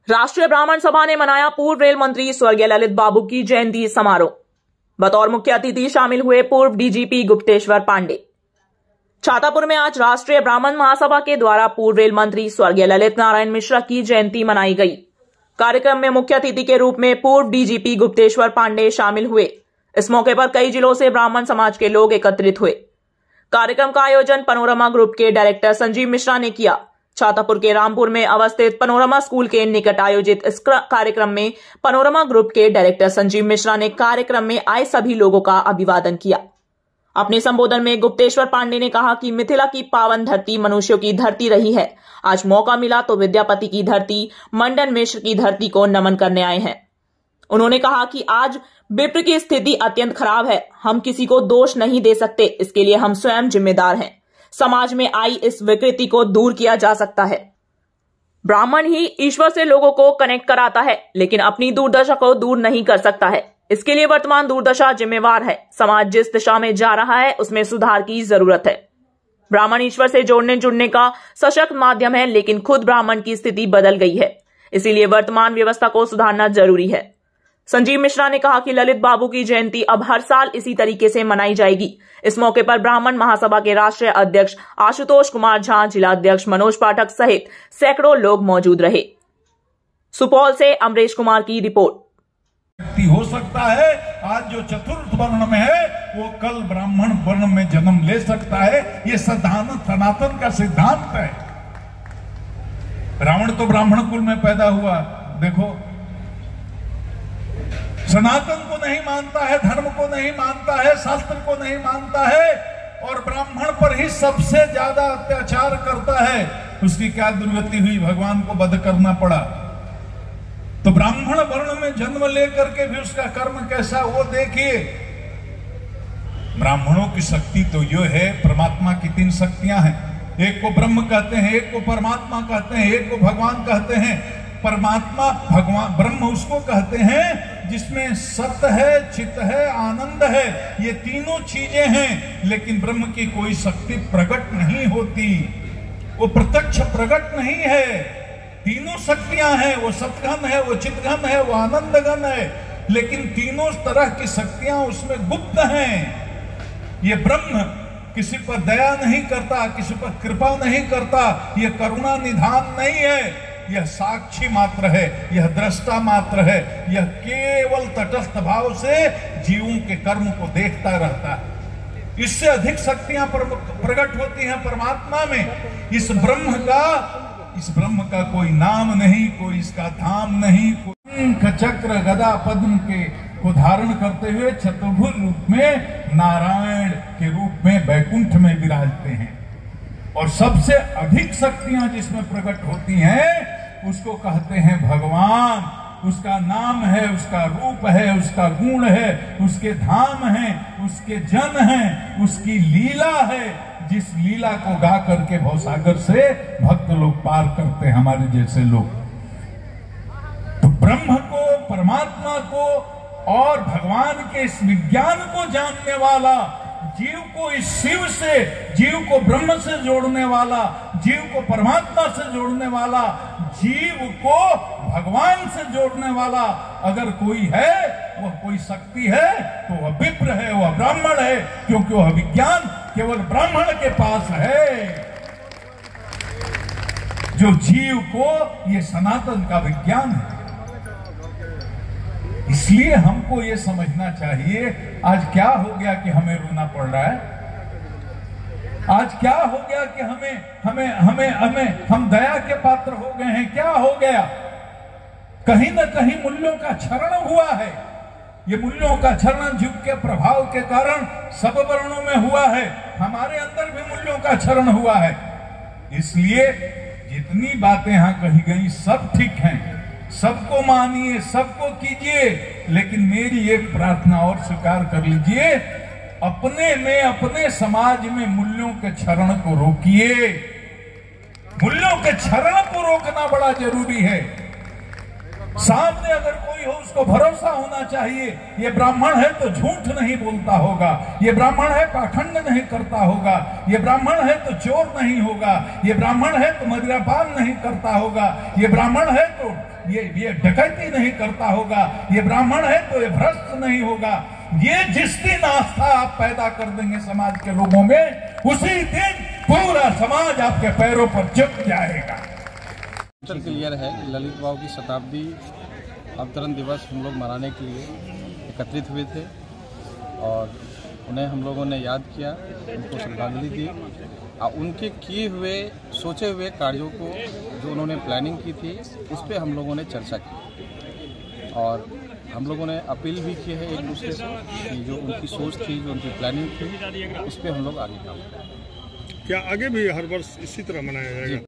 राष्ट्रीय ब्राह्मण सभा ने मनाया पूर्व रेल मंत्री स्वर्गीय ललित बाबू की जयंती समारोह। बतौर मुख्य अतिथि शामिल हुए पूर्व डीजीपी गुप्तेश्वर पांडे। छातापुर में आज राष्ट्रीय ब्राह्मण महासभा के द्वारा पूर्व रेल मंत्री स्वर्गीय ललित नारायण मिश्रा की जयंती मनाई गई। कार्यक्रम में मुख्य अतिथि के रूप में पूर्व डीजीपी गुप्तेश्वर पांडे शामिल हुए। इस मौके पर कई जिलों से ब्राह्मण समाज के लोग एकत्रित हुए। कार्यक्रम का आयोजन पैनोरमा ग्रुप के डायरेक्टर संजीव मिश्रा ने किया। छातापुर के रामपुर में अवस्थित पैनोरमा स्कूल के निकट आयोजित इस कार्यक्रम में पैनोरमा ग्रुप के डायरेक्टर संजीव मिश्रा ने कार्यक्रम में आए सभी लोगों का अभिवादन किया। अपने संबोधन में गुप्तेश्वर पांडे ने कहा कि मिथिला की पावन धरती मनुष्यों की धरती रही है। आज मौका मिला तो विद्यापति की धरती, मंडन मिश्र की धरती को नमन करने आए हैं। उन्होंने कहा कि आज विप्र की स्थिति अत्यंत खराब है। हम किसी को दोष नहीं दे सकते, इसके लिए हम स्वयं जिम्मेदार हैं। समाज में आई इस विकृति को दूर किया जा सकता है। ब्राह्मण ही ईश्वर से लोगों को कनेक्ट कराता है, लेकिन अपनी दुर्दशा को दूर नहीं कर सकता है। इसके लिए वर्तमान दुर्दशा जिम्मेवार है। समाज जिस दिशा में जा रहा है उसमें सुधार की जरूरत है। ब्राह्मण ईश्वर से जोड़ने जुड़ने का सशक्त माध्यम है, लेकिन खुद ब्राह्मण की स्थिति बदल गई है। इसीलिए वर्तमान व्यवस्था को सुधारना जरूरी है। संजीव मिश्रा ने कहा कि ललित बाबू की जयंती अब हर साल इसी तरीके से मनाई जाएगी। इस मौके पर ब्राह्मण महासभा के राष्ट्रीय अध्यक्ष आशुतोष कुमार झा, जिला अध्यक्ष मनोज पाठक सहित सैकड़ों लोग मौजूद रहे। सुपौल से अमरेश कुमार की रिपोर्ट। हो सकता है आज जो चतुर्थ वर्ण में है वो कल ब्राह्मण वर्ण में जन्म ले सकता है। ये सनातन का सिद्धांत है। रावण तो ब्राह्मण कुल में पैदा हुआ। देखो, सनातन को नहीं मानता है, धर्म को नहीं मानता है, शास्त्र को नहीं मानता है और ब्राह्मण पर ही सबसे ज्यादा अत्याचार करता है। उसकी क्या दुर्गति हुई, भगवान को वध करना पड़ा। तो ब्राह्मण वर्ण में जन्म लेकर के भी उसका कर्म कैसा, वो देखिए। ब्राह्मणों की शक्ति तो यो है, परमात्मा की 3 शक्तियां हैं। एक को ब्रह्म कहते हैं, एक को परमात्मा कहते हैं, एक को भगवान कहते हैं। परमात्मा भगवान ब्रह्म उसको कहते हैं जिसमें सत्य है, चित्त है, आनंद है। ये तीनों चीजें हैं, लेकिन ब्रह्म की कोई शक्ति प्रकट नहीं होती। वो प्रत्यक्ष प्रकट नहीं है। तीनों शक्तियां हैं, वो सतघन है, वो चितघन है, वो आनंद घन है, लेकिन तीनों तरह की शक्तियां उसमें गुप्त हैं। ये ब्रह्म किसी पर दया नहीं करता, किसी पर कृपा नहीं करता। ये करुणा निधान नहीं है। यह साक्षी मात्र है, यह दृष्टा मात्र है। यह केवल तटस्थ भाव से जीवों के कर्म को देखता रहता है। इससे अधिक शक्तियां प्रकट होती हैं परमात्मा में। इस ब्रह्म का कोई नाम नहीं, कोई इसका धाम नहीं। शंख चक्र गदा पद्म के को धारण करते हुए चतुर्भुज रूप में नारायण के रूप में बैकुंठ में विराजते हैं। और सबसे अधिक शक्तियां जिसमें प्रकट होती हैं उसको कहते हैं भगवान। उसका नाम है, उसका रूप है, उसका गुण है, उसके धाम है, उसके जन हैं, उसकी लीला है, जिस लीला को गा करके भवसागर से भक्त लोग पार करते हैं, हमारे जैसे लोग। तो ब्रह्म को, परमात्मा को और भगवान के इस विज्ञान को जानने वाला, जीव को इस शिव से, जीव को ब्रह्म से जोड़ने वाला, जीव को परमात्मा से जोड़ने वाला, जीव को भगवान से जोड़ने वाला अगर कोई है, वह कोई शक्ति है तो वह विप्र है, वह ब्राह्मण है, क्योंकि वह विज्ञान केवल ब्राह्मण के पास है। जो जीव को, ये सनातन का विज्ञान है। इसलिए हमको ये समझना चाहिए आज क्या हो गया कि हमें रोना पड़ रहा है। आज क्या हो गया कि हम दया के पात्र हो गए हैं। क्या हो गया? कहीं ना कहीं मूल्यों का क्षरण हुआ है। ये मूल्यों का क्षरण युग के प्रभाव के कारण सब वर्णों में हुआ है। हमारे अंदर भी मूल्यों का क्षरण हुआ है। इसलिए जितनी बातें यहां कही गई सब ठीक हैं, सबको मानिए, सबको कीजिए, लेकिन मेरी एक प्रार्थना और स्वीकार कर लीजिए, अपने में, अपने समाज में मूल्यों के क्षरण को रोकिए। मूल्यों के क्षरण को रोकना बड़ा जरूरी है। सामने अगर कोई हो उसको भरोसा होना चाहिए, ये ब्राह्मण है तो झूठ नहीं बोलता होगा, ये ब्राह्मण है पाखंड नहीं करता होगा, ये ब्राह्मण है तो चोर नहीं होगा, ये ब्राह्मण है तो मदिरापान नहीं करता होगा, ये ब्राह्मण है तो ये डकैती नहीं करता होगा, ये ब्राह्मण है तो ये भ्रष्ट नहीं होगा। ये जिस दिन आस्था आप पैदा कर देंगे समाज के लोगों में, उसी दिन पूरा समाज आपके पैरों पर झुक जाएगा। क्लियर है कि ललित बाबू की शताब्दी अवतरण दिवस हम लोग मनाने के लिए एकत्रित हुए थे और उन्हें हम लोगों ने याद किया, उनको श्रद्धांजलि दी और उनके किए हुए सोचे हुए कार्यों को जो उन्होंने प्लानिंग की थी उस पर हम लोगों ने चर्चा की और हम लोगों ने अपील भी की है एक दूसरे से कि जो उनकी सोच थी, जो उनकी प्लानिंग थी, उस पर हम लोग आगे काम करें। क्या आगे भी हर वर्ष इसी तरह मनाया जाएगा?